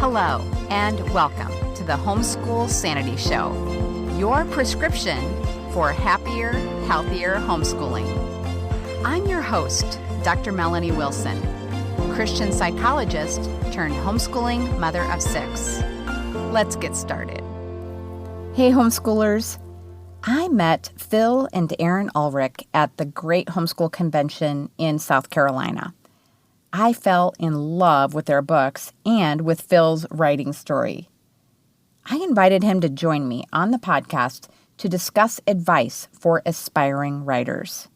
Hello, and welcome to the Homeschool Sanity Show, your prescription for happier, healthier homeschooling. I'm your host, Dr. Melanie Wilson, Christian psychologist turned homeschooling mother of 6. Let's get started. Hey, homeschoolers. I met Phil and Erin Ulrich at the Great Homeschool Convention in South Carolina. I fell in love with their books and with Phil's writing story. I invited him to join me on the podcast to discuss advice for aspiring writers.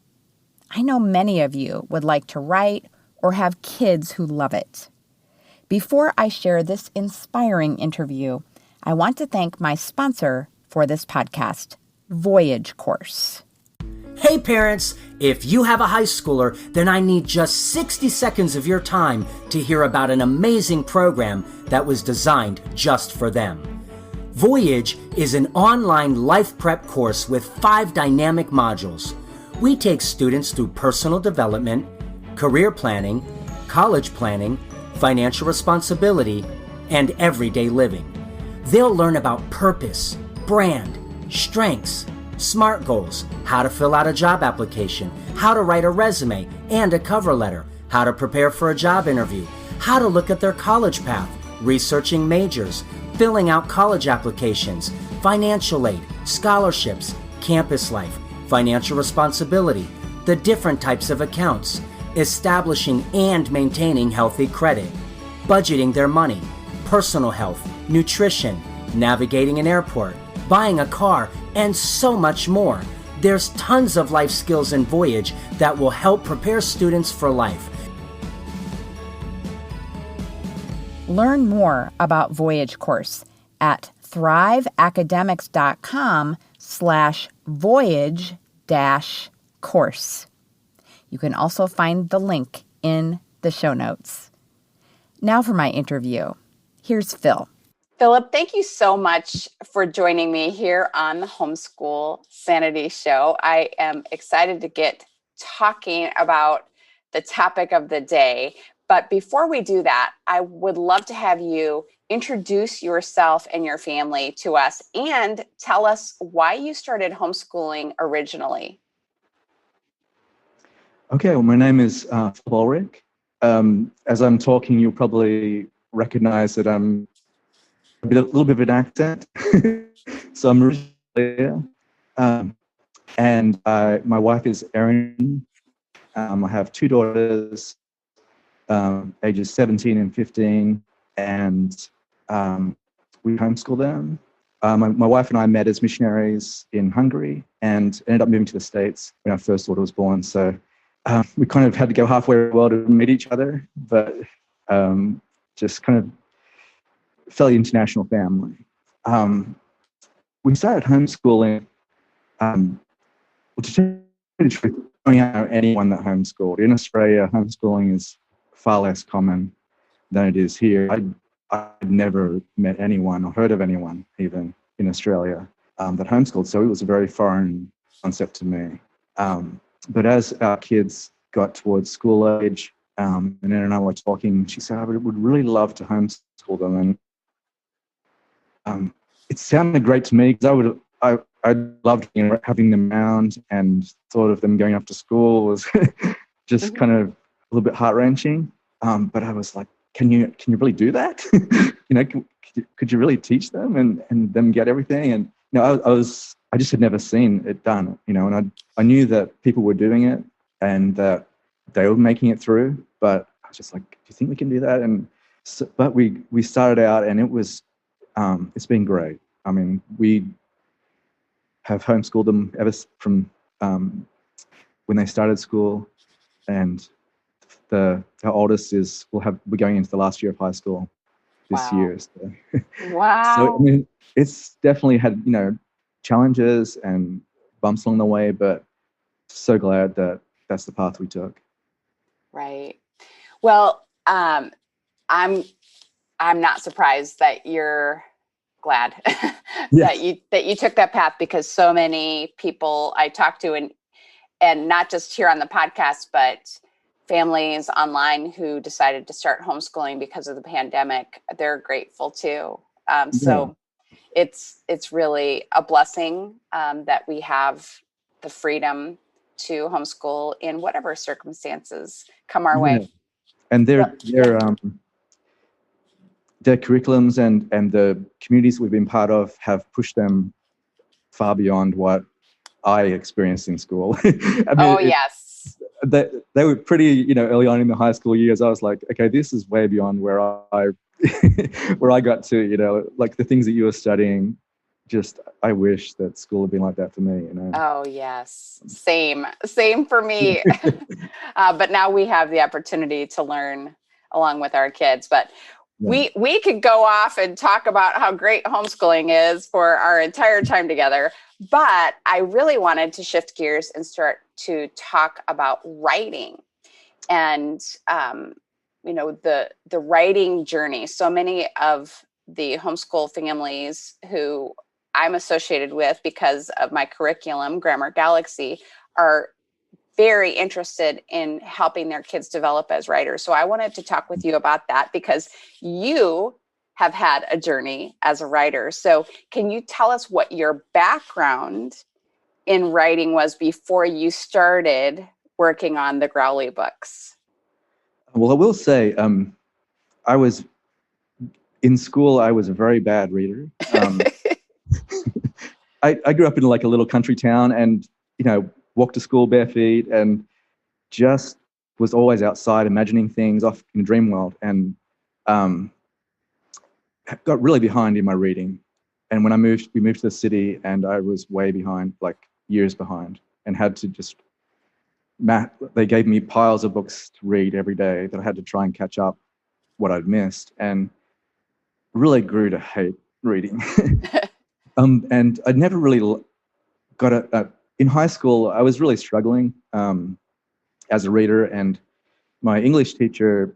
I know many of you would like to write or have kids who love it. Before I share this inspiring interview, I want to thank my sponsor for this podcast, Voyage Course. Hey parents, if you have a high schooler, then I need just 60 seconds of your time to hear about an amazing program that was designed just for them. Voyage is an online life prep course with 5 dynamic modules. We take students through personal development, career planning, college planning, financial responsibility, and everyday living. They'll learn about purpose, brand, strengths, SMART goals, how to fill out a job application, how to write a resume and a cover letter, how to prepare for a job interview, how to look at their college path, researching majors, filling out college applications, financial aid, scholarships, campus life, financial responsibility, the different types of accounts, establishing and maintaining healthy credit, budgeting their money, personal health, nutrition, navigating an airport, buying a car, and so much more. There's tons of life skills in Voyage that will help prepare students for life. Learn more about Voyage Course at thriveacademics.com/voyage-course. You can also find the link in the show notes. Now for my interview. Here's Phil. Philip, thank you so much for joining me here on the Homeschool Sanity Show. I am excited to get talking about the topic of the day. But before we do that, I would love to have you introduce yourself and your family to us and tell us why you started homeschooling originally. Okay, well, my name is Phil Ulrich. As I'm talking, you'll probably recognize that I'm a little bit of an accent. So I'm originally here. And my wife is Erin. I have 2 daughters, ages 17 and 15, and we homeschool them. My wife and I met as missionaries in Hungary and ended up moving to the States when our first daughter was born. So we kind of had to go halfway around the world to meet each other, but just kind of fairly international family. We started homeschooling, to tell you the truth, I don't know anyone that homeschooled. In Australia, homeschooling is far less common than it is here. I'd never met anyone or heard of anyone, even in Australia, that homeschooled, so it was a very foreign concept to me. But as our kids got towards school age, and Anna and I were talking, she said, I would really love to homeschool them. And it sounded great to me because I loved having them around, and thought of them going off to school was just kind of a little bit heart-wrenching. But I was like, can you really do that? Could you really teach them and them get everything? And I just had never seen it done, and I knew that people were doing it and that they were making it through, but I was just like, do you think we can do that? And so, but we started out, and it was it's been great. I mean, we have homeschooled them ever from when they started school, and our oldest we're going into the last year of high school this year. So. Wow. So I mean, it's definitely had challenges and bumps along the way, but so glad that that's the path we took. Right. Well, I'm not surprised that you're glad Yes. that you took that path, because so many people I talk to, and not just here on the podcast, but families online who decided to start homeschooling because of the pandemic, they're grateful too. Yeah. So it's really a blessing that we have the freedom to homeschool in whatever circumstances come our Yeah. way. And Yep. their curriculums and the communities we've been part of have pushed them far beyond what I experienced in school. I Oh, mean, yes. they were pretty, early on in the high school years. I was like, okay, this is way beyond where I where I got to, like the things that you were studying. Just, I wish that school had been like that for me. Oh, yes. Same for me. But now we have the opportunity to learn along with our kids. But Yeah. we could go off and talk about how great homeschooling is for our entire time together. But I really wanted to shift gears and start to talk about writing and the writing journey. So many of the homeschool families who I'm associated with because of my curriculum, Grammar Galaxy, are very interested in helping their kids develop as writers. So I wanted to talk with you about that because you have had a journey as a writer. So can you tell us what your background in writing was before you started working on the Growly books? Well, I will say, I was in school. I was a very bad reader. I grew up in like a little country town, and walked to school bare feet, and just was always outside imagining things off in a dream world, and got really behind in my reading. And when we moved to the city, and I was way behind, like years behind, and had to just they gave me piles of books to read every day that I had to try and catch up what I'd missed, and really grew to hate reading. And I never really got in high school. I was really struggling as a reader, and my English teacher,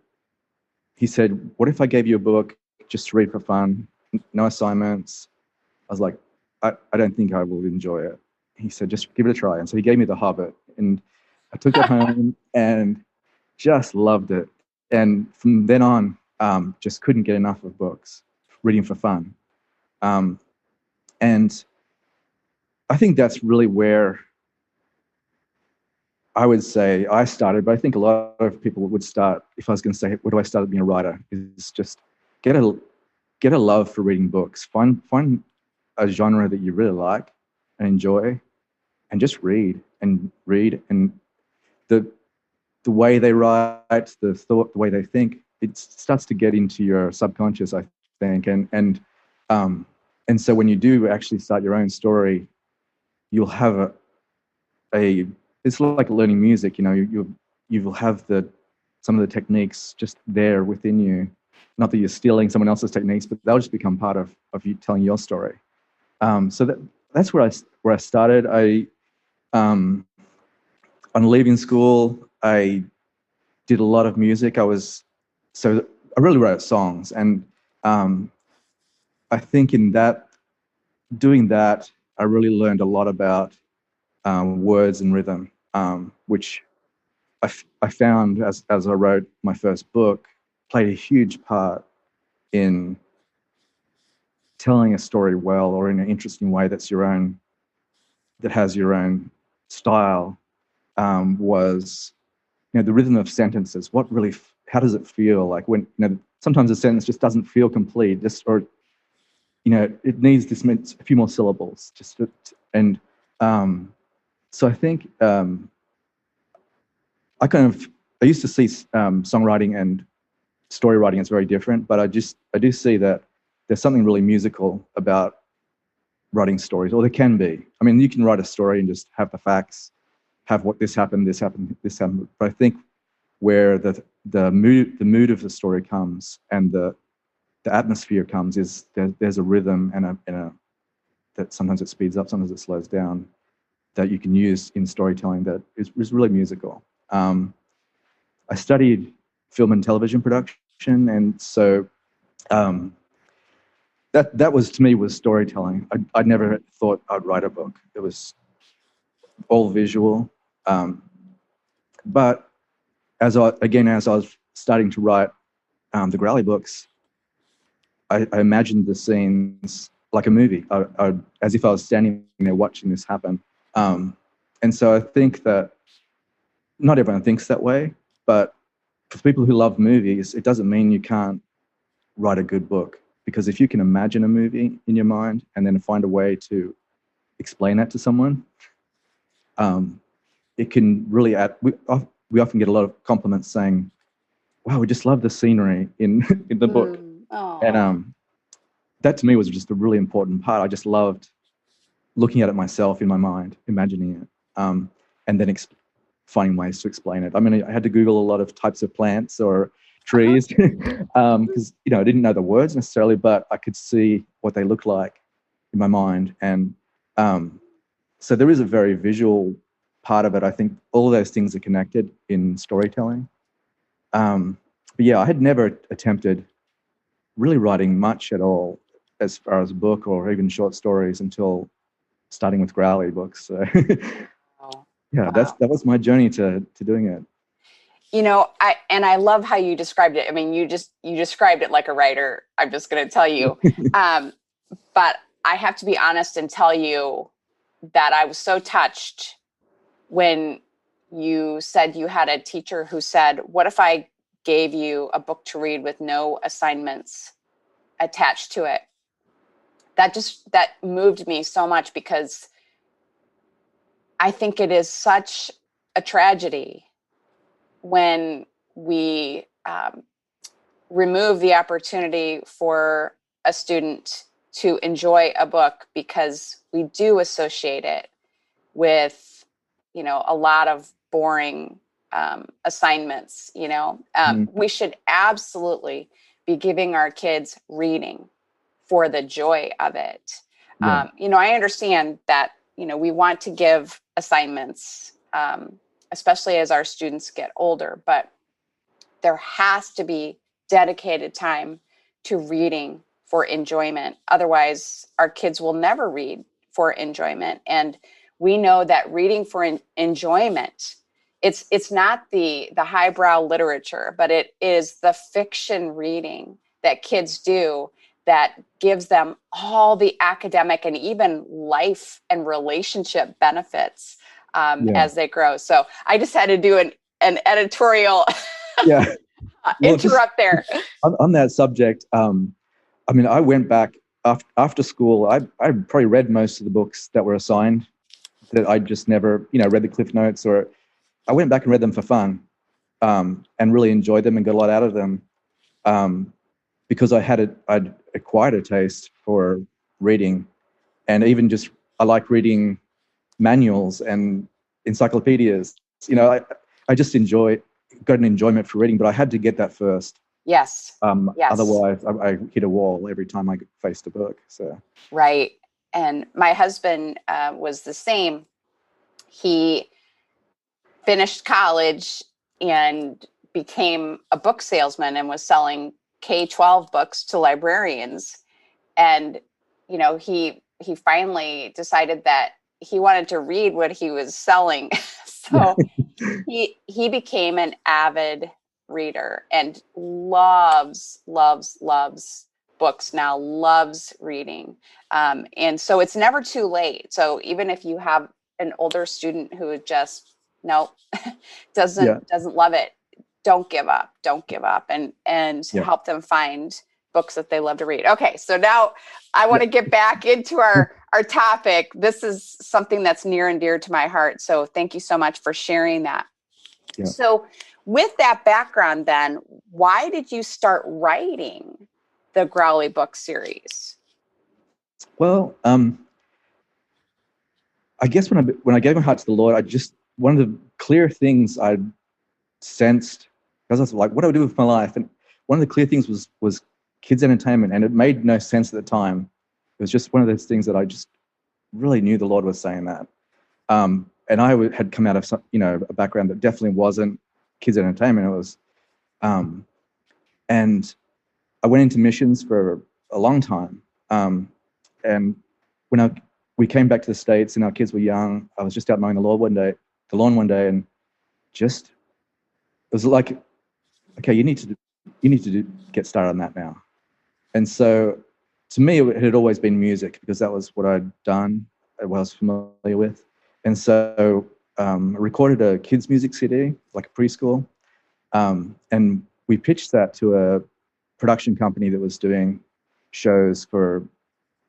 he said, "What if I gave you a book just to read for fun, no assignments?" I was like, I don't think I will enjoy it. He said, "Just give it a try." And so he gave me The Hobbit, and I took it home and just loved it. And from then on, just couldn't get enough of books, reading for fun. And I think that's really where I would say I started, but I think a lot of people would start, if I was going to say, where do I start being a writer, is just get a love for reading books. Find a genre that you really like and enjoy, and just read. And the way they write, the way they think, it starts to get into your subconscious, I think. And so when you do actually start your own story, you'll have it's like learning music. You will have some of the techniques just there within you. Not that you're stealing someone else's techniques, but they'll just become part of you telling your story. So that's where I started. On leaving school, I did a lot of music. I really wrote songs, and I think in doing that, I really learned a lot about words and rhythm, which I found as I wrote my first book, played a huge part in telling a story well, or in an interesting way that has your own style. Was the rhythm of sentences. How does it feel like when sometimes a sentence just doesn't feel complete, it needs a few more syllables, so I think I used to see songwriting and story writing as very different, but I do see that there's something really musical about writing stories, or there can be. I mean, you can write a story and just have the facts, have what this happened, this happened, this happened. But I think where the mood of the story comes, and the atmosphere comes, is there's a rhythm and that sometimes it speeds up, sometimes it slows down, that you can use in storytelling that is really musical. I studied film and television production, and so that was, to me, was storytelling. I never thought I'd write a book. It was all visual, but as I was starting to write the Growly books, I imagined the scenes like a movie, as if I was standing there watching this happen. And so I think that not everyone thinks that way, but for people who love movies, it doesn't mean you can't write a good book. Because if you can imagine a movie in your mind and then find a way to explain that to someone, it can really add. We often get a lot of compliments saying, "Wow, we just love the scenery in the book," and that to me was just a really important part. I just loved looking at it myself in my mind, imagining it, and then finding ways to explain it. I mean, I had to Google a lot of types of plants or trees because I didn't know the words necessarily, but I could see what they looked like in my mind, and so there is a very visual part of it. I think all of those things are connected in storytelling. But yeah, I had never attempted really writing much at all as far as a book or even short stories until starting with Growly books. So yeah, that was my journey to doing it. I love how you described it. I mean, you described it like a writer. I'm just going to tell you. But I have to be honest and tell you that I was so touched when you said you had a teacher who said, "What if I gave you a book to read with no assignments attached to it?" That moved me so much, because I think it is such a tragedy when we remove the opportunity for a student to enjoy a book because we do associate it with, a lot of boring assignments. We should absolutely be giving our kids reading for the joy of it. Yeah. I understand that, we want to give assignments, especially as our students get older, but there has to be dedicated time to reading for enjoyment. Otherwise, our kids will never read for enjoyment. And we know that reading for enjoyment, it's not the highbrow literature, but it is the fiction reading that kids do that gives them all the academic and even life and relationship benefits as they grow. So I just had to do an editorial interrupt there. On that subject, I mean, I went back after school. I probably read most of the books that were assigned that I just never, read the Cliff Notes, or I went back and read them for fun and really enjoyed them and got a lot out of them because I'd acquired a taste for reading, and even just I like reading manuals and encyclopedias. I just got an enjoyment for reading, but I had to get that first. Yes. Yes. Otherwise, I hit a wall every time I faced a book. So. Right. And my husband was the same. He finished college and became a book salesman and was selling K-12 books to librarians. And, he finally decided that he wanted to read what he was selling. So he became an avid reader and loves books now, loves reading. And so it's never too late. So even if you have an older student who just doesn't love it, don't give up and help them find books that they love to read. Okay, so now I want to get back into our topic. This is something that's near and dear to my heart. So thank you so much for sharing that. Yeah. So with that background, then, why did you start writing the Growly book series? Well, I guess when I gave my heart to the Lord, one of the clear things I sensed, because I was like, what do I do with my life? And one of the clear things was kids entertainment, and it made no sense at the time. It was just one of those things that I just really knew the Lord was saying that. And I had come out of a background that definitely wasn't kids entertainment. It was, and I went into missions for a long time. And when we came back to the States and our kids were young, I was just out mowing the lawn one day, and just was like, okay, you need to get started on that now. And so to me, it had always been music because that was what I'd done, what I was familiar with. And so I recorded a kids' music CD, like a preschool, and we pitched that to a production company that was doing shows for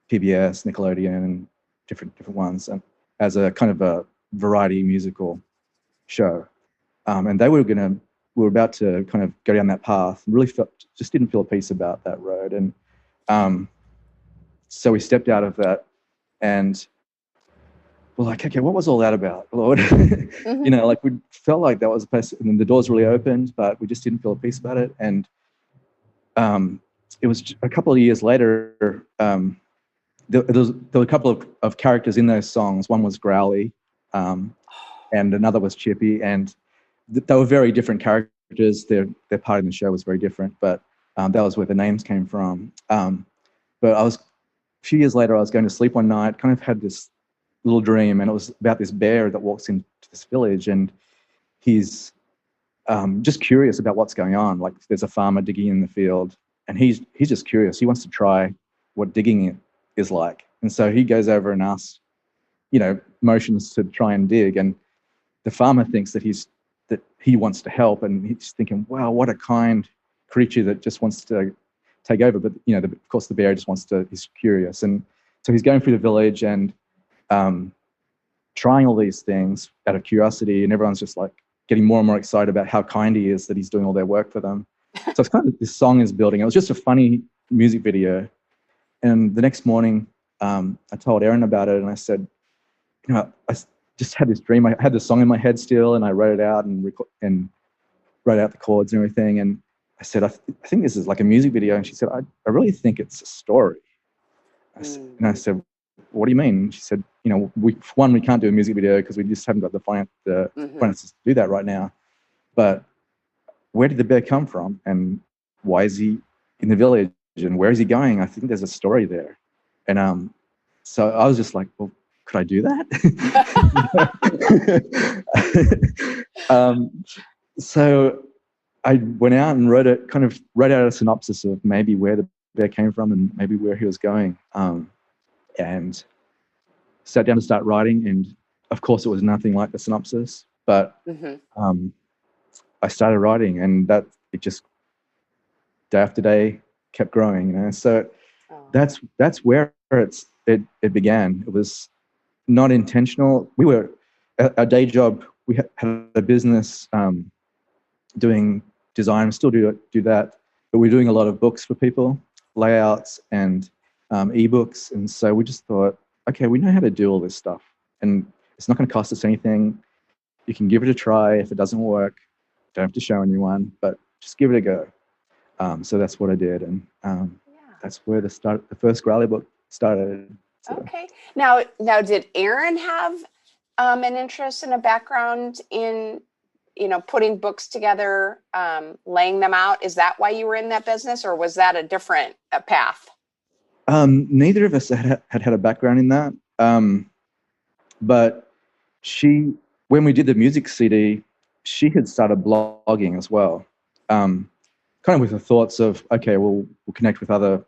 PBS, Nickelodeon, and different ones, and as a kind of a variety musical show. And we were about to kind of go down that path. And really just didn't feel a peace about that road, and so we stepped out of that, and we're like, okay, what was all that about, Lord? Mm-hmm. Like we felt like that was a place, and the doors really opened, but we just didn't feel a peace about it. And it was a couple of years later. There were a couple of characters in those songs. One was Growly, and another was Chippy, and they were very different characters. Their part in the show was very different, but that was where the names came from. But a few years later, I was going to sleep one night, kind of had this little dream, and it was about this bear that walks into this village, and he's just curious about what's going on. Like there's a farmer digging in the field, and he's just curious. He wants to try what digging is like, and so he goes over and asks, motions to try and dig, and the farmer thinks that he wants to help, and he's thinking, wow, what a kind creature that just wants to take over. But of course the bear just he's curious, and so he's going through the village and trying all these things out of curiosity, and everyone's just like getting more and more excited about how kind he is that he's doing all their work for them. So it's kind of, this song is building. It was just a funny music video, and the next morning I told Erin about it, and I said, I just had this dream. I had the song in my head still, and I wrote it out and wrote out the chords and everything. And I said, I think this is like a music video. And she said, I really think it's a story. And I said, what do you mean? And she said, we can't do a music video because we just haven't got the finances to do that right now. But where did the bear come from? And why is he in the village? And where is he going? I think there's a story there. And so I was just like, well, could I do that? So I went out and wrote out a synopsis of maybe where the bear came from and maybe where he was going, and sat down to start writing. And of course, it was nothing like the synopsis, but I started writing, and that it just day after day kept growing. So that's where it began. It was not intentional. We were our day job. We had a business doing design. We still do that, but we're doing a lot of books for people, layouts and ebooks. And so we just thought, okay, we know how to do all this stuff, and it's not going to cost us anything. You can give it a try. If it doesn't work, don't have to show anyone, but just give it a go. So that's what I did, and that's where the first Growly book started. So. Okay. Now, did Erin have an interest and a background in, putting books together, laying them out? Is that why you were in that business, or was that a different path? Neither of us had a background in that. But when we did the music CD, she had started blogging as well. Kind of with the thoughts of, okay, we'll connect with other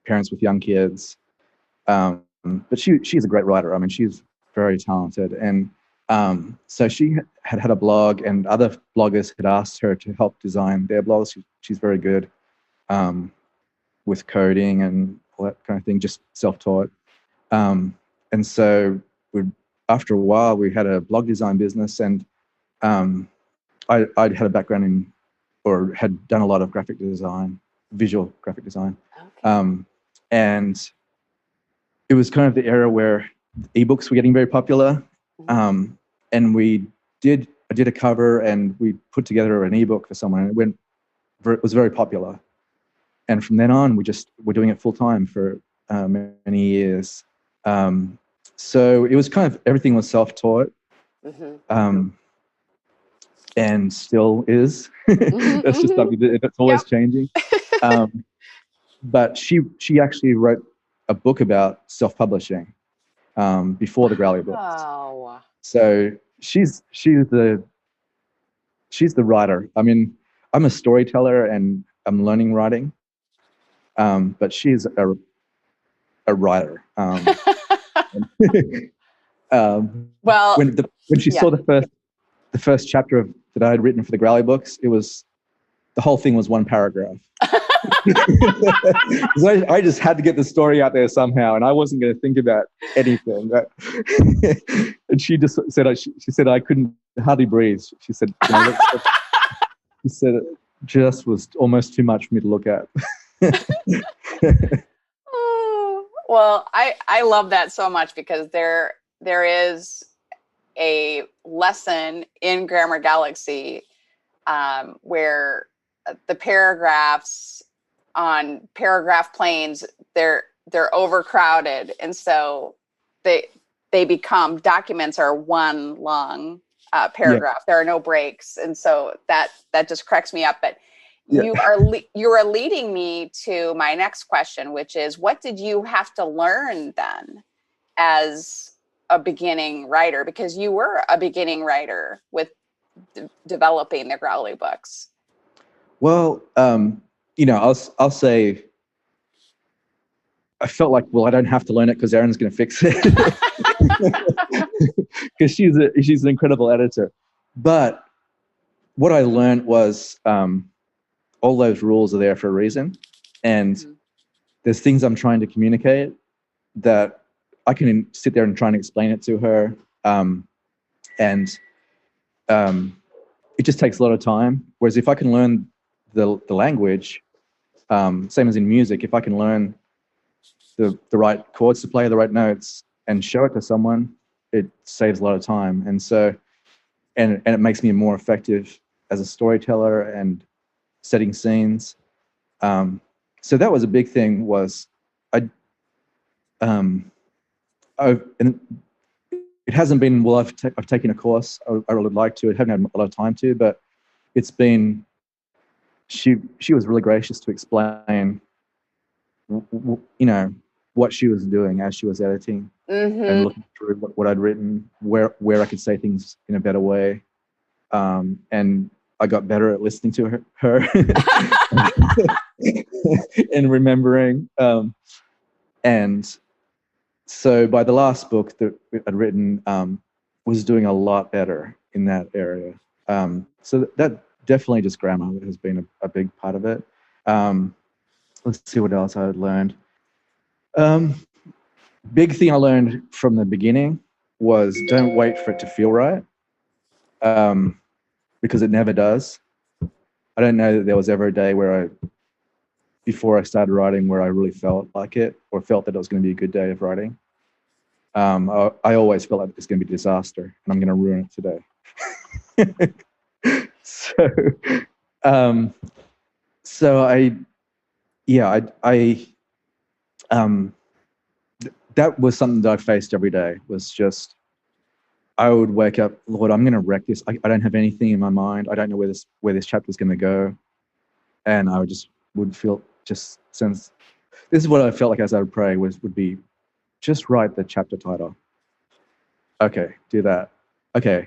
parents with young kids. But she's a great writer. I mean, she's very talented. And so she had a blog, and other bloggers had asked her to help design their blogs. She's very good with coding and all that kind of thing, just self-taught. And so after a while, we had a blog design business, and I'd had a background in, or had done a lot of graphic design, visual graphic design. Okay. And it was kind of the era where ebooks were getting very popular. And I did a cover, and we put together an ebook for someone, and it was very popular. And from then on, we're doing it full time for many years. So it was kind of, everything was self-taught. And still is. That's just something that's always changing. But she actually wrote a book about self-publishing before the Growly books. Oh. So she's the she's the writer. I mean, I'm a storyteller and I'm learning writing, but she's a writer. Well, When she saw the first chapter that I had written for the Growly books, the whole thing was one paragraph. I just had to get the story out there somehow, and I wasn't going to think about anything. And she just said, she said I couldn't hardly breathe. She said, she said it just was almost too much for me to look at. Well, I love that so much, because there is a lesson in Grammar Galaxy where the paragraphs on paragraph planes, they're overcrowded, and so they become, documents are one long paragraph. Yeah. There are no breaks, and so that just cracks me up. But yeah. You are leading me to my next question, which is, what did you have to learn then as a beginning writer? Because you were a beginning writer with developing the Growly books. Well, I'll say I felt like, well, I don't have to learn it because Erin's going to fix it, because she's an incredible editor. But what I learned was all those rules are there for a reason, and there's things I'm trying to communicate that I can sit there and try and explain it to her, and it just takes a lot of time. Whereas if I can learn the language, same as in music, if I can learn the right chords to play, the right notes, and show it to someone, it saves a lot of time. And so, and it makes me more effective as a storyteller and setting scenes. So that was a big thing. And it hasn't been, well, I've taken a course. I would like to. I haven't had a lot of time to, but it's been, she was really gracious to explain, what she was doing as she was editing, and looking through what I'd written, where I could say things in a better way. And I got better at listening to her and remembering. And so by the last book that I'd written, was doing a lot better in that area. So that definitely, just grammar has been a big part of it. Let's see what else I had learned. Big thing I learned from the beginning was, don't wait for it to feel right, because it never does. I don't know that there was ever a day before I started writing, where I really felt like it, or felt that it was going to be a good day of writing. I always felt like it's going to be a disaster and I'm going to ruin it today. That was something that I faced every day. Was just, I would wake up, Lord, I'm going to wreck this. I don't have anything in my mind. I don't know where this chapter is going to go, and I would feel just sense. This is what I felt like as I would pray would be, just write the chapter title. Okay, do that. Okay,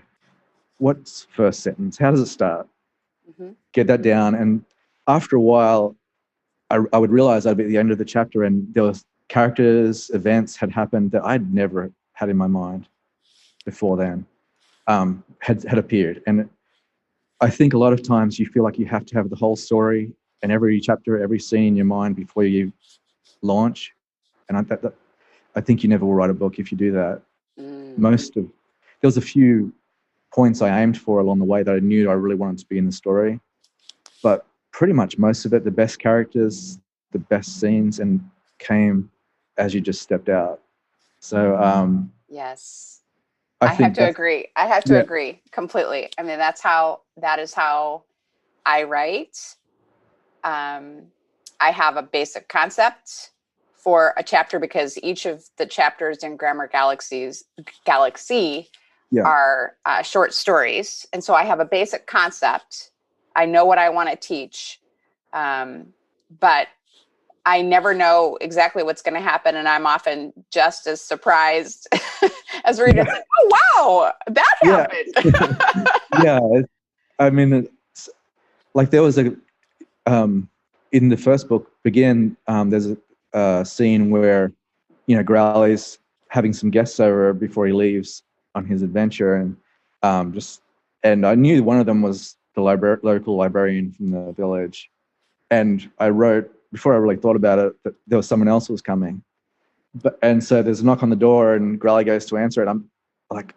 what's first sentence? How does it start? Get that down, and after a while, I would realize I'd be at the end of the chapter, and there was characters, events had happened that I'd never had in my mind before then, had appeared. And I think a lot of times you feel like you have to have the whole story and every chapter, every scene in your mind before you launch. And I think you never will write a book if you do that. There was a few points I aimed for along the way that I knew I really wanted to be in the story, but pretty much most of it, the best characters, the best scenes, and came as you just stepped out. So yes, I have to agree. I have to agree completely. I mean, that is how I write. I have a basic concept for a chapter, because each of the chapters in Grammar Galaxy are short stories. And so I have a basic concept. I know what I want to teach, but I never know exactly what's going to happen. And I'm often just as surprised as readers. Like, oh, wow, that happened. I mean, it's, like there was a in the first book, Begin. There's a scene where Growley's having some guests over before he leaves on his adventure, and and I knew one of them was the local librarian from the village, and I wrote before I really thought about it that there was someone else who was coming, and so there's a knock on the door, and Growley goes to answer it. I'm like,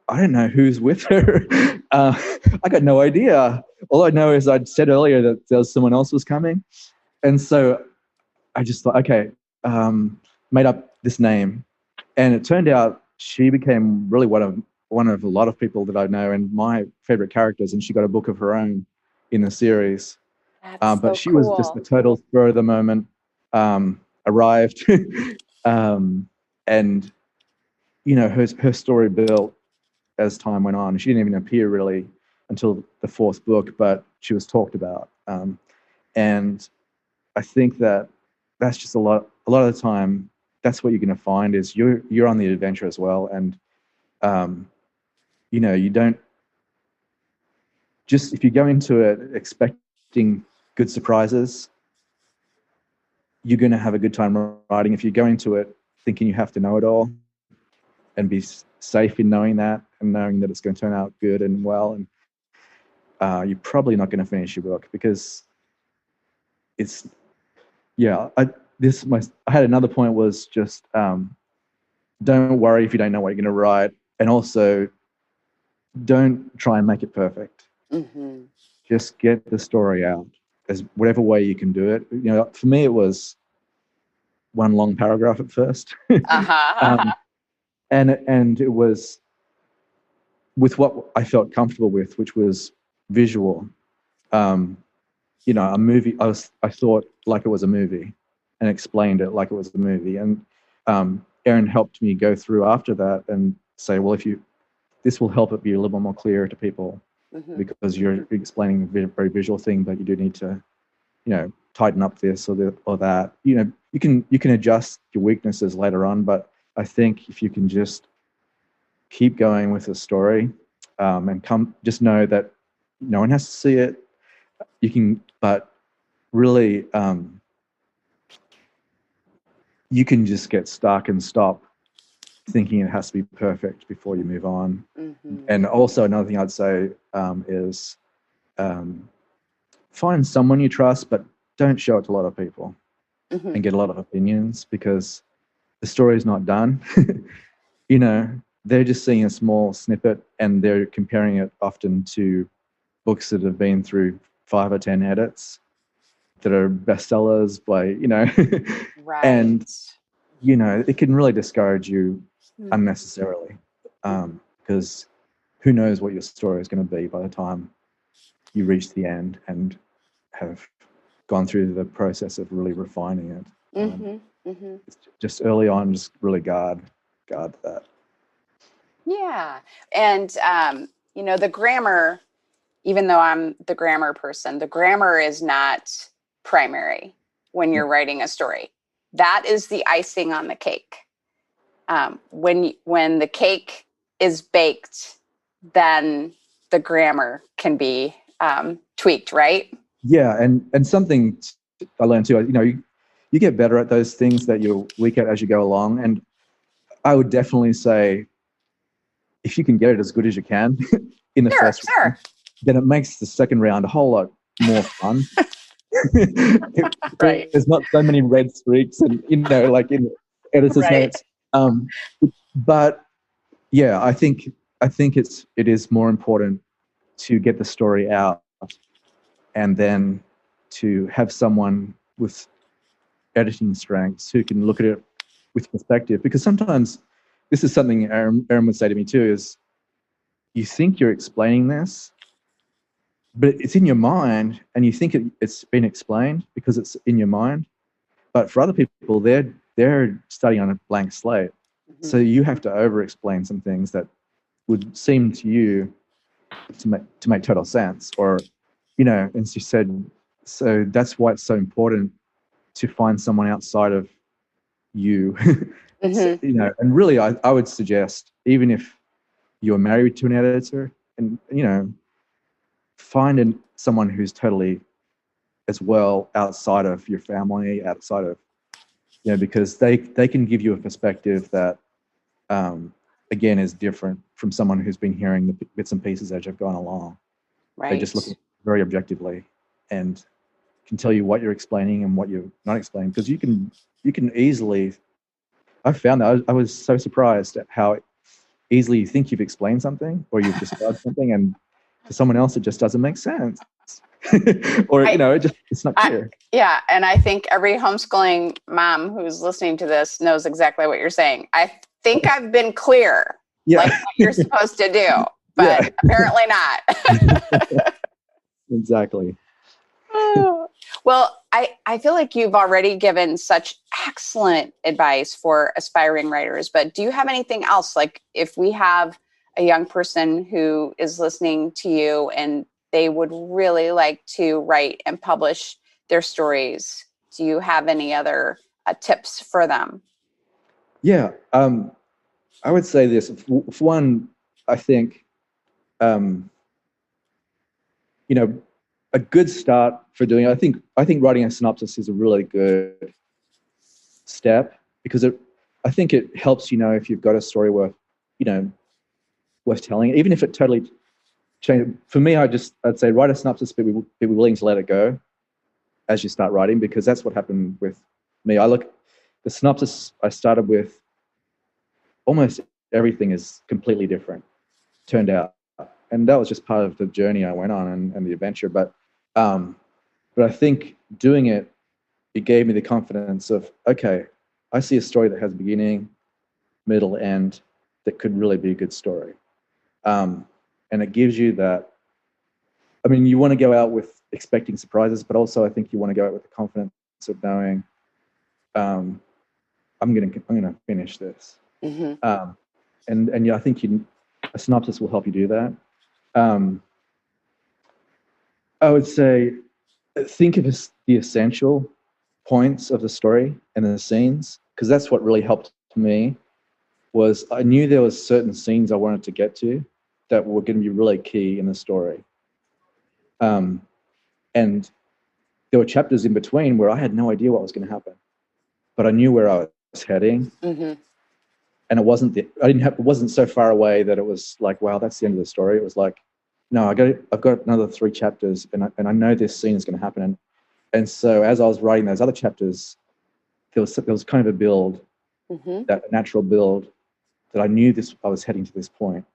I don't know who's with her. I got no idea. All I know is I'd said earlier that there was someone else was coming, and so I just thought, okay, made up this name, and it turned out she became really one of a lot of people that I know and my favorite characters, and she got a book of her own in the series. But she was just a total spur of the moment. Arrived, and her story built as time went on. She didn't even appear really until the fourth book, but she was talked about. And I think that's just a lot of the time. That's what you're going to find is you're on the adventure as well, and you don't just, if you go into it expecting good surprises, you're going to have a good time writing. If you go into it thinking you have to know it all and be safe in knowing that and knowing that it's going to turn out good and well, and you're probably not going to finish your book because it's I had another point was just don't worry if you don't know what you're going to write, and also don't try and make it perfect. Mm-hmm. Just get the story out as whatever way you can do it. For me it was one long paragraph at first. And it was with what I felt comfortable with, which was visual. A movie. I thought like it was a movie, and explained it like it was a movie. And Erin helped me go through after that and say, well, this will help it be a little more clear to people, mm-hmm. because you're explaining a very visual thing, but you do need to, tighten up this or that. You can adjust your weaknesses later on, but I think if you can just keep going with the story, and just know that no one has to see it. You can, but really, you can just get stuck and stop thinking it has to be perfect before you move on. Mm-hmm. And also another thing I'd say is find someone you trust, but don't show it to a lot of people, mm-hmm. and get a lot of opinions, because the story is not done. They're just seeing a small snippet and they're comparing it often to books that have been through 5 or 10 edits that are bestsellers by, right. And, it can really discourage you unnecessarily, because who knows what your story is going to be by the time you reach the end and have gone through the process of really refining it. Mm-hmm. Just early on, just really guard that. Yeah. And, the grammar, even though I'm the grammar person, the grammar is not primary when you're writing a story. That is the icing on the cake. When the cake is baked, then the grammar can be tweaked, right? Yeah. And something I learned too, you get better at those things that you're weak at as you go along. And I would definitely say, if you can get it as good as you can in the first round, then it makes the second round a whole lot more fun. Right. There's not so many red streaks and, like in editor's notes. But yeah, I think it is more important to get the story out and then to have someone with editing strengths who can look at it with perspective, because sometimes this is something Erin would say to me too, is you think you're explaining this, but it's in your mind and you think it's been explained because it's in your mind. But for other people, they're starting on a blank slate. Mm-hmm. So you have to over-explain some things that would seem to you to make total sense, or, as you said, so that's why it's so important to find someone outside of you. Mm-hmm. So, and really I would suggest, even if you're married to an editor, and find someone who's totally as well outside of your family, outside of, because they can give you a perspective that, again, is different from someone who's been hearing the bits and pieces as you've gone along. Right. They just look very objectively and can tell you what you're explaining and what you're not explaining, because you can easily. I found that I was so surprised at how easily you think you've explained something or you've described something, and to someone else it just doesn't make sense. Or it's not clear. Yeah, and I think every homeschooling mom who's listening to this knows exactly what you're saying. I think I've been clear, like what you're supposed to do, but apparently not. Exactly. Well, I feel like you've already given such excellent advice for aspiring writers, but do you have anything else? Like if we have a young person who is listening to you and they would really like to write and publish their stories, do you have any other tips for them? Yeah, I would say this. For one, I think, a good start for doing it. I think writing a synopsis is a really good step, because I think it helps if you've got a story worth telling, even if it totally changed. For me, I'd say write a synopsis, but be willing to let it go as you start writing, because that's what happened with me. The synopsis I started with, almost everything is completely different, turned out. And that was just part of the journey I went on and the adventure. But I think doing it gave me the confidence of, okay, I see a story that has beginning, middle, end, that could really be a good story. And it gives you that. I mean, you want to go out with expecting surprises, but also I think you want to go out with the confidence of knowing, I'm gonna finish this. Mm-hmm. And I think a synopsis will help you do that. I would say, think of the essential points of the story and the scenes, because that's what really helped me. Was I knew there was certain scenes I wanted to get to that were going to be really key in the story. And there were chapters in between where I had no idea what was going to happen, but I knew where I was heading. Mm-hmm. And it wasn't so far away that it was like, wow, that's the end of the story. It was like, no, I've got another 3 chapters, and I know this scene is going to happen. And so as I was writing those other chapters, there was kind of a build, mm-hmm. that natural build, that I knew I was heading to this point.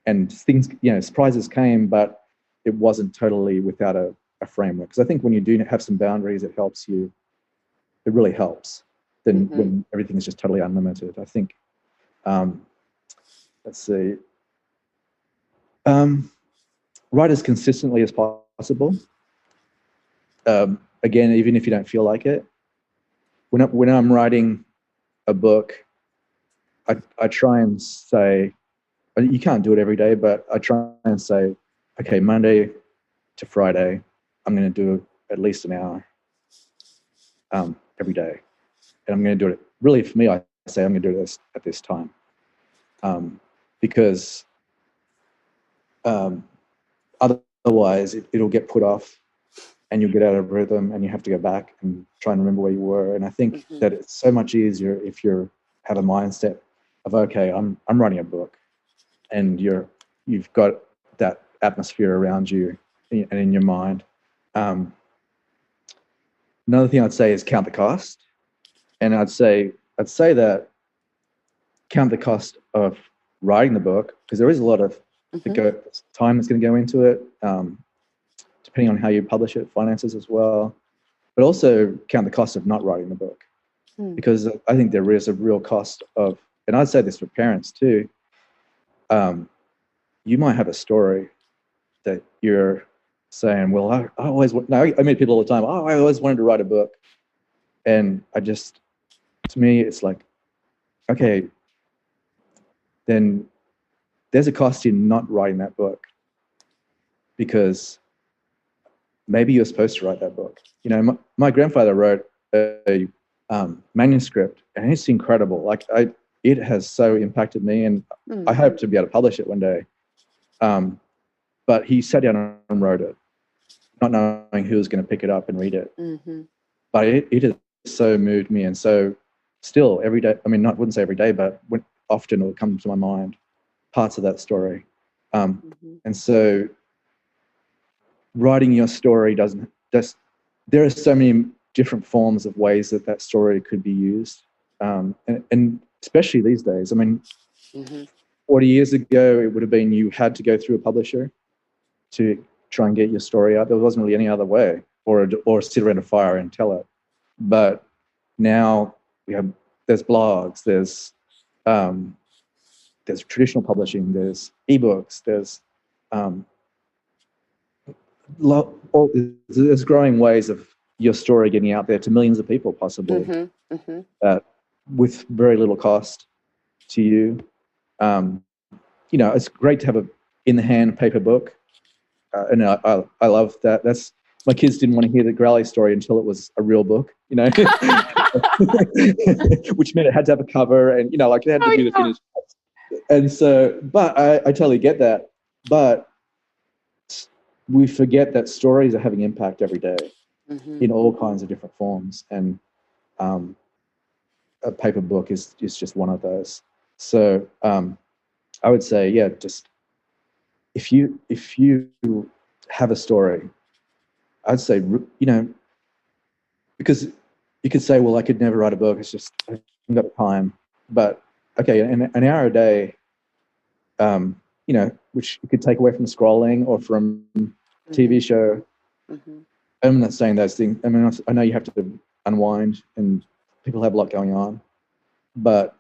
And things, surprises came, but it wasn't totally without a framework. Because I think when you do have some boundaries, it helps you. It really helps than mm-hmm. when everything is just totally unlimited. I think. Let's see. Write as consistently as possible. Again, even if you don't feel like it. When I'm writing a book, I try and say, you can't do it every day, but I try and say, okay, Monday to Friday, I'm going to do at least an hour every day. And I'm going to do it. Really, for me, I say I'm going to do this at this time. Because otherwise it'll get put off and you'll get out of rhythm and you have to go back and try and remember where you were. And I think mm-hmm. that it's so much easier if you have a mindset of, okay, I'm writing a book, and you've got that atmosphere around you and in your mind. Another thing I'd say is count the cost. And I'd say that count the cost of writing the book, because there is a lot of mm-hmm. time that's going to go into it, depending on how you publish it, finances as well. But also count the cost of not writing the book, because I think there is a real cost of, and I'd say this for parents too, you might have a story that you're saying, well, I meet people all the time, I always wanted to write a book. And to me, it's like, okay, then there's a cost in not writing that book, because maybe you're supposed to write that book. My grandfather wrote a manuscript, and it's incredible. Like it has so impacted me, and I hope to be able to publish it one day. but he sat down and wrote it, not knowing who was going to pick it up and read it. Mm-hmm. But it has so moved me, and so still every day. I mean, I wouldn't say every day, but often it will come to my mind parts of that story. And so writing your story doesn't just. There are so many different forms of ways that story could be used, and especially these days. I mean, 40 years ago, it would have been you had to go through a publisher to try and get your story out. There wasn't really any other way, or sit around a fire and tell it. But now there's blogs, there's traditional publishing, there's ebooks, there's there's growing ways of your story getting out there to millions of people, possibly, with very little cost to you. It's great to have a in-the-hand paper book, and I love that. My kids didn't want to hear the Growly story until it was a real book, which meant it had to have a cover, and like it had to be the finished. And so, but I totally get that. But we forget that stories are having impact every day in all kinds of different forms, and a paper book is just one of those. So I would say, just if you have a story, I'd say, because you could say, well, I could never write a book. It's just I haven't got time. But okay, an hour a day, which you could take away from scrolling or from TV show. I'm not saying those things. I mean, I know you have to unwind, and people have a lot going on. But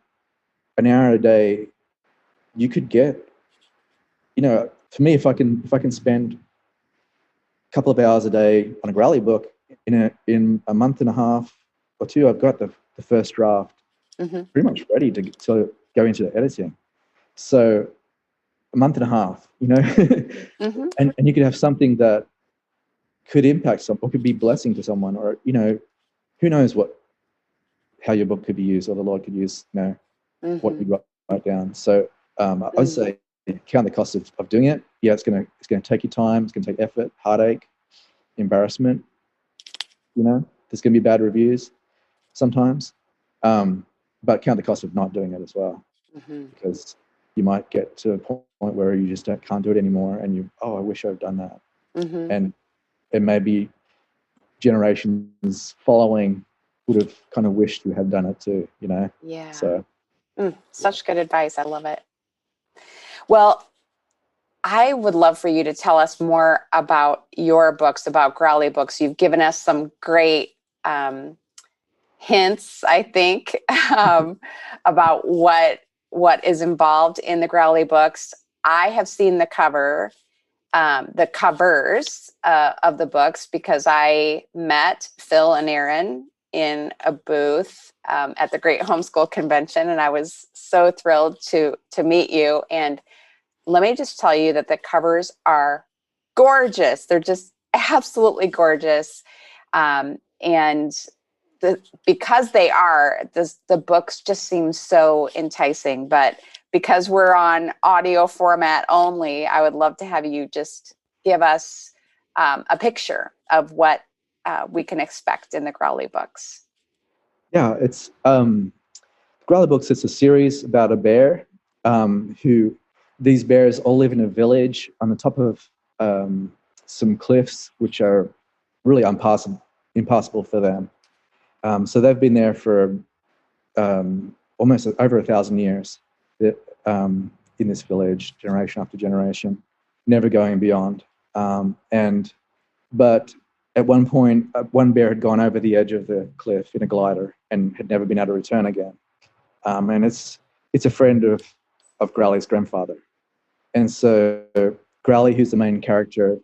an hour a day, you could get, for me, if I can spend a couple of hours a day on a Growly book, in a month and a half or two, I've got the first draft pretty much ready to go into the editing. So a month and a half, and you could have something that could impact someone, or could be blessing to someone, or who knows how your book could be used, or the Lord could use what you write down. So I'd say count the cost of doing it. Yeah, it's gonna take you time. It's gonna take effort, heartache, embarrassment. There's gonna be bad reviews sometimes, but count the cost of not doing it as well, because you might get to a point where you just can't do it anymore, and I wish I'd done that, and maybe generations following would have kind of wished you had done it too. Yeah. So such good advice. I love it. Well, I would love for you to tell us more about your books, about Growly books. You've given us some great hints, I think, about what is involved in the Growly books. I have seen the covers of the books, because I met Phil and Aaron in a booth at the Great Homeschool Convention, and I was so thrilled to meet you. And let me just tell you that the covers are gorgeous. They're just absolutely gorgeous. Because they are, the books just seem so enticing. But because we're on audio format only, I would love to have you just give us a picture of what we can expect in the Growly books. Yeah, it's Growly books. It's a series about a bear who. These bears all live in a village on the top of some cliffs, which are really impossible for them. So they've been there for almost over 1,000 years in this village, generation after generation, never going beyond. But at one point, one bear had gone over the edge of the cliff in a glider and had never been able to return again. And it's a friend of Growly's grandfather. And so Growly, who's the main character,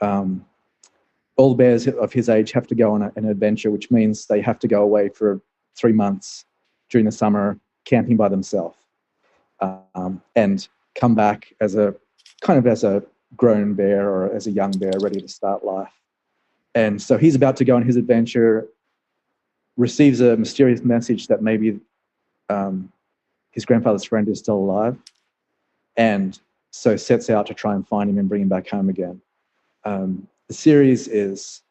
all bears of his age have to go on an adventure, which means they have to go away for 3 months during the summer, camping by themselves, and come back as a grown bear or as a young bear ready to start life. And so he's about to go on his adventure, receives a mysterious message that maybe his grandfather's friend is still alive, and so sets out to try and find him and bring him back home again. The series is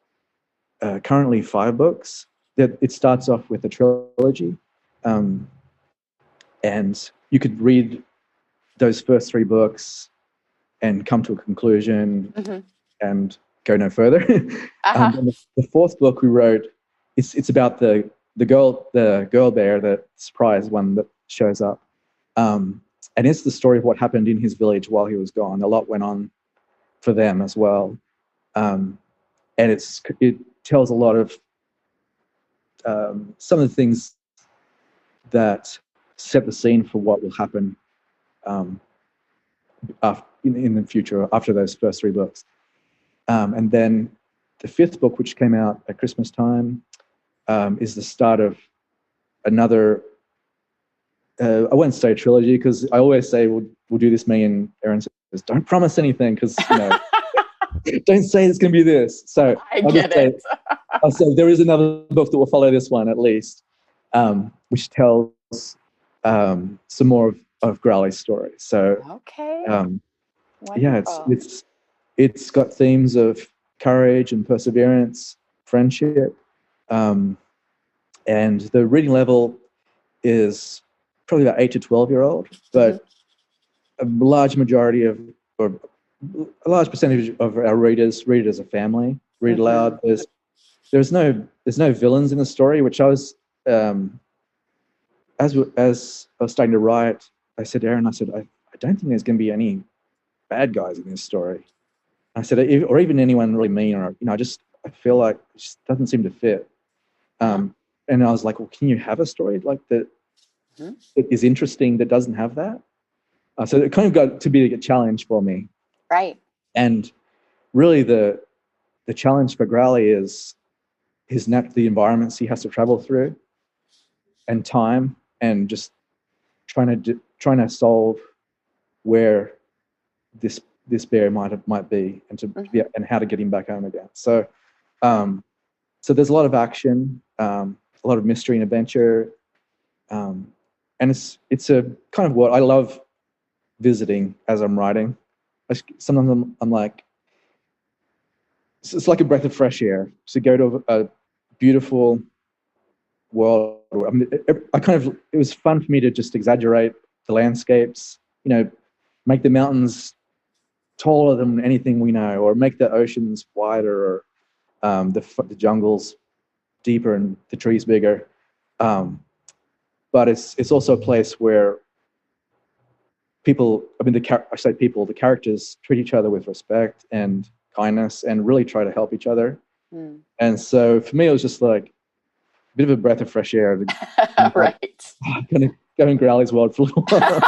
currently 5 books. It starts off with a trilogy, and you could read those first 3 books and come to a conclusion and go no further. And the 4th book we wrote, it's about the girl bear, the surprise one that shows up, and it's the story of what happened in his village while he was gone. A lot went on for them as well, and it tells a lot of some of the things that set the scene for what will happen in the future after those first 3 books. And then the 5th book, which came out at Christmas time, is the start of another, I won't say trilogy, because I always say we'll do this, me and Erin says, don't promise anything, because don't say it's going to be this. So I'll say there is another book that will follow this one at least, which tells some more of Growly's story. So it's got themes of courage and perseverance, friendship, and the reading level is probably about 8 to 12-year-old, but a large majority of, or a large percentage of our readers read it as a family, read aloud. There's no villains in the story, which I was as I was starting to write, I said to Erin, I don't think there's going to be any bad guys in this story. I said, or even anyone really mean, or I feel like it just doesn't seem to fit. And I was like, well, can you have a story like that that is interesting that doesn't have that? So it kind of got to be a challenge for me. Right. And really the challenge for Growly is the environments he has to travel through, and time, and just trying to solve where this bear might be, and and how to get him back home again. So so there's a lot of action, a lot of mystery and adventure, and it's a kind of what I love visiting as I'm writing. Sometimes I'm like, it's like a breath of fresh air to go to a beautiful world. I mean, it was fun for me to just exaggerate the landscapes, make the mountains taller than anything we know, or make the oceans wider, or the jungles deeper and the trees bigger. But it's also a place where the characters treat each other with respect and kindness and really try to help each other. And so for me, it was just like a bit of a breath of fresh air. Right. I'm going to go in Growly's world for a little while.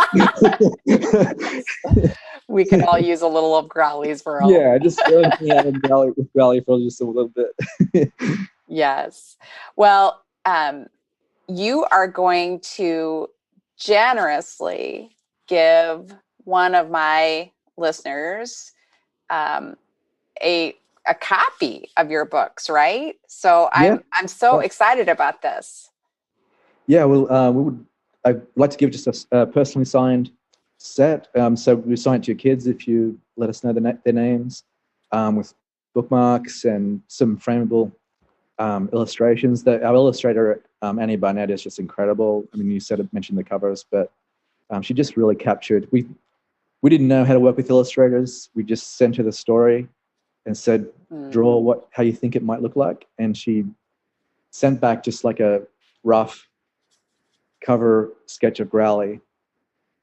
We can all use a little of Growly's world. Yeah, just with Growly for just a little bit. Yes. Well, you are going to generously give one of my listeners a copy of your books, right? So I'm so excited about this. Yeah, well, I'd like to give just a personally signed set. So we sign it to your kids if you let us know their names, with bookmarks and some frameable illustrations. Our illustrator, Annie Barnett, is just incredible. I mean, you mentioned the covers, but she just really captured. We didn't know how to work with illustrators. We just sent her the story and said, draw how you think it might look like. And she sent back just like a rough cover sketch of Growly.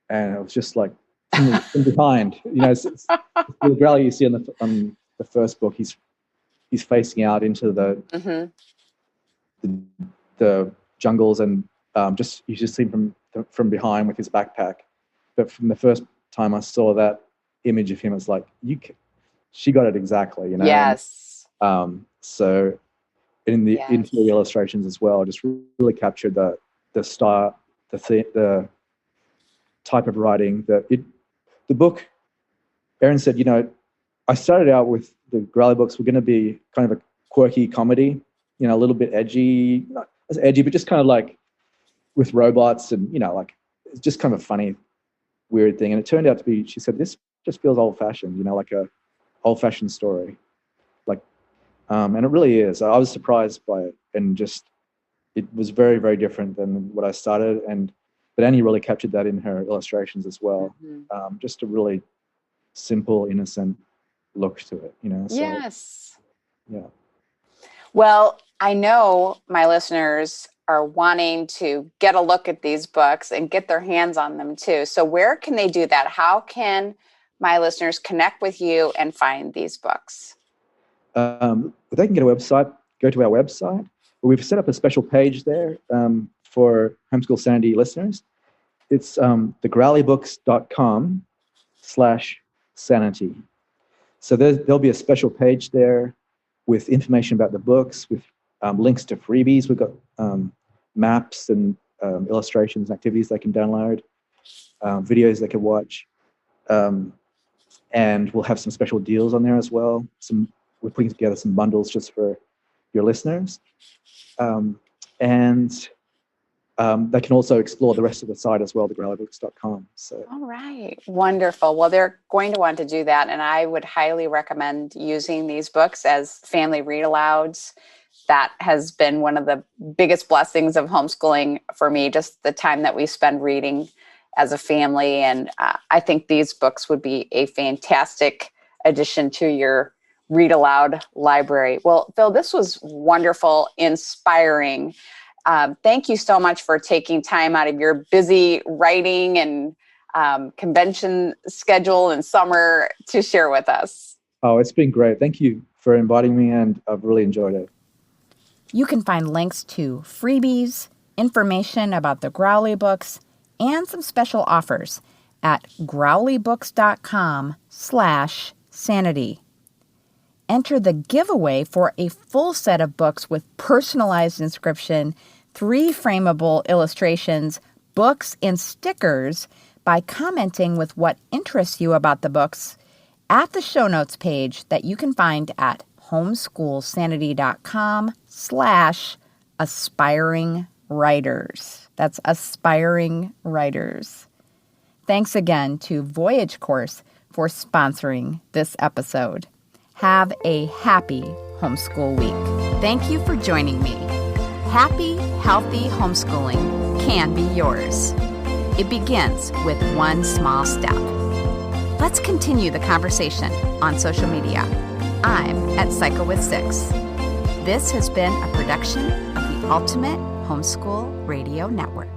And it was just like from behind, it's the Growly you see on the first book. He's facing out into the jungles, and you just see him from behind with his backpack. But from the first time I saw that image of him, it's like she got it exactly, Yes. So in the interior illustrations as well, just really captured the style, the type of writing. The book, Erin said, I started out with the Growly books were going to be kind of a quirky comedy, a little bit edgy, not as edgy, but just kind of like with robots and, like it's just kind of a funny, weird thing. And it turned out to be, she said, this just feels old-fashioned, like a old-fashioned story. And it really is. I was surprised by it, and just it was very, very different than what I started. But Annie really captured that in her illustrations as well. Just a really simple, innocent look to it, So, yes. Yeah. Well, I know my listeners are wanting to get a look at these books and get their hands on them too. So where can they do that? How can my listeners connect with you and find these books? They can get a website, go to our website. We've set up a special page there for Homeschool Sanity listeners. It's thegrowlybooks.com/sanity. So there'll be a special page there with information about the books, with links to freebies. We've got maps and illustrations and activities they can download, videos they can watch. And we'll have some special deals on there as well. We're putting together some bundles just for your listeners. And they can also explore the rest of the site as well, thegrowlybooks.com. So. All right. Wonderful. Well, they're going to want to do that. And I would highly recommend using these books as family read-alouds. That has been one of the biggest blessings of homeschooling for me, just the time that we spend reading as a family. And I think these books would be a fantastic addition to your read aloud library. Well, Phil, this was wonderful, inspiring. Thank you so much for taking time out of your busy writing and convention schedule and summer to share with us. Oh, it's been great. Thank you for inviting me, and I've really enjoyed it. You can find links to freebies, information about the Growly books, and some special offers at growlybooks.com/sanity. Enter the giveaway for a full set of books with personalized inscription, 3 frameable illustrations, books, and stickers by commenting with what interests you about the books at the show notes page that you can find at homeschoolsanity.com/aspiring writers. That's aspiring writers. Thanks again to Voyage Course for sponsoring this episode. Have a happy homeschool week. Thank you for joining me. Happy, healthy homeschooling can be yours. It begins with one small step. Let's continue the conversation on social media. I'm at Cycle with 6. This has been a production of the Ultimate Homeschool Radio Network.